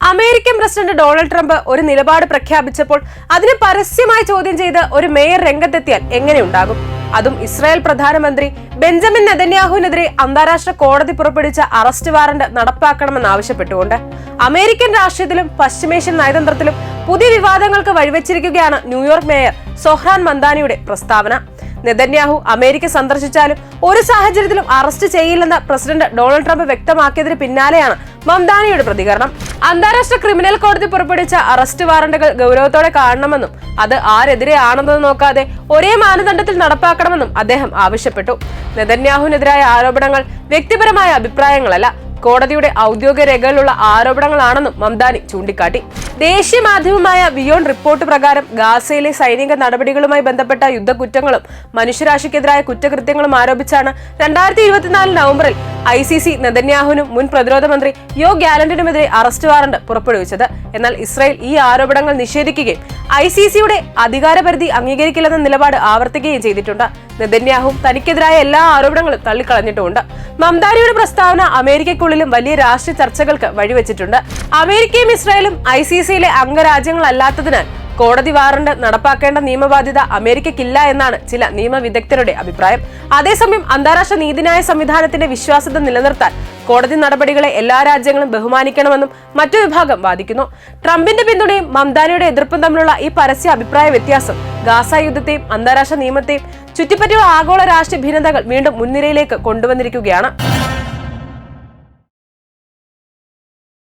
American president Donald Trump ഒരു നിലപാട് പ്രഖ്യാപിച്ചപ്പോൾ അതിനെ പരസ്യമായി ചോദ്യം ചെയ്ത് ഒരു മേയർ രംഗത്തെത്തിയാൽ എങ്ങനെയുണ്ടാകും? അതും ഇസ്രായേൽ പ്രധാനമന്ത്രി ബെഞ്ചമിൻ നെതന്യാഹുവിനെതിരെ അന്താരാഷ്ട്ര കോടതി പുറപ്പെടുവിച്ച അറസ്റ്റ് വാറന്റ് നടപ്പാക്കണമെന്നാവശ്യപ്പെട്ടുകൊണ്ട്. അമേരിക്കൻ രാഷ്ട്രീയത്തിലും പശ്ചിമേഷ്യൻ നയതന്ത്രത്തിലും പുതിയ വിവാദങ്ങൾക്ക് വഴിവെച്ചിരിക്കുകയാണ് ന്യൂയോർക്ക് മേയർ സൊഹ്റാൻ മംദാനിയുടെ പ്രസ്താവന. നെതന്യാഹു അമേരിക്ക സന്ദർശിച്ചാലും ഒരു സാഹചര്യത്തിലും അറസ്റ്റ് ചെയ്യില്ലെന്ന് പ്രസിഡന്റ് ഡൊണാൾഡ് ട്രംപ് വ്യക്തമാക്കിയതിന് പിന്നാലെയാണ് മംദാനിയുടെ പ്രതികരണം. അന്താരാഷ്ട്ര ക്രിമിനൽ കോടതി പുറപ്പെടുവിച്ച അറസ്റ്റ് വാറന്റുകൾ ഗൗരവത്തോടെ കാണണമെന്നും അത് ആരെതിരെയാണെന്ന് നോക്കാതെ ഒരേ മാനദണ്ഡത്തിൽ നടപ്പാക്കണമെന്നും അദ്ദേഹം ആവശ്യപ്പെട്ടു. നെതന്യാഹുവിനെതിരായ ആരോപണങ്ങൾ വ്യക്തിപരമായ അഭിപ്രായങ്ങളല്ല, കോടതിയുടെ ഔദ്യോഗിക രേഖകളിലുള്ള ആരോപണങ്ങളാണെന്നും മംദാനി ചൂണ്ടിക്കാട്ടി. ദേശീയ മാധ്യമമായ വിയോൺ റിപ്പോർട്ട് പ്രകാരം ഗാസയിലെ സൈനിക നടപടികളുമായി ബന്ധപ്പെട്ട യുദ്ധക്കുറ്റങ്ങളും മനുഷ്യരാശിക്കെതിരായ കുറ്റകൃത്യങ്ങളും ആരോപിച്ചാണ് 2024 നവംബറിൽ ICC നെതന്യാഹുവിനും മുൻ പ്രതിരോധ മന്ത്രി യോ ഗാലന്റിനുമെതിരെ അറസ്റ്റ് വാറന്റ് പുറപ്പെടുവിച്ചത്. എന്നാൽ ഇസ്രായേൽ ഈ ആരോപണങ്ങൾ നിഷേധിക്കുകയും ICCയുടെ അധികാരപരിധി അംഗീകരിക്കില്ലെന്ന നിലപാട് ആവർത്തിക്കുകയും ചെയ്തിട്ടുണ്ട്. നെതന്യാഹു തനിക്കെതിരായ എല്ലാ ആരോപണങ്ങളും തള്ളിക്കളഞ്ഞിട്ടുമുണ്ട്. മംദാനിയുടെ പ്രസ്താവന അമേരിക്കയ്ക്കുള്ളിലും വലിയ രാഷ്ട്രീയ ചർച്ചകൾക്ക് വഴിവെച്ചിട്ടുണ്ട്. അമേരിക്കയും ഇസ്രായേലും ICCയിലെ അംഗരാജ്യങ്ങളല്ലാത്തതിനാൽ കോടതി വാറന്റ് നടപ്പാക്കേണ്ട നിയമബാധ്യത അമേരിക്കയ്ക്കില്ല എന്നാണ് ചില നിയമവിദഗ്ധരുടെ അഭിപ്രായം. അതേസമയം അന്താരാഷ്ട്ര നീതിന്യായ സംവിധാനത്തിന്റെ വിശ്വാസ്യത നിലനിർത്താൻ കോടതി നടപടികളെ എല്ലാ രാജ്യങ്ങളും ബഹുമാനിക്കണമെന്നും മറ്റു വിഭാഗം വാദിക്കുന്നു. ട്രംപിന്റെ പിന്തുണയും മംദാനിയുടെ എതിർപ്പും തമ്മിലുള്ള ഈ പരസ്യ അഭിപ്രായ വ്യത്യാസം ഗാസ യുദ്ധത്തെയും അന്താരാഷ്ട്ര നിയമത്തെയും ചുറ്റിപ്പറ്റിയുള്ള ആഗോള രാഷ്ട്രീയ ഭിന്നതകൾ വീണ്ടും മുൻനിരയിലേക്ക് കൊണ്ടുവന്നിരിക്കുകയാണ്.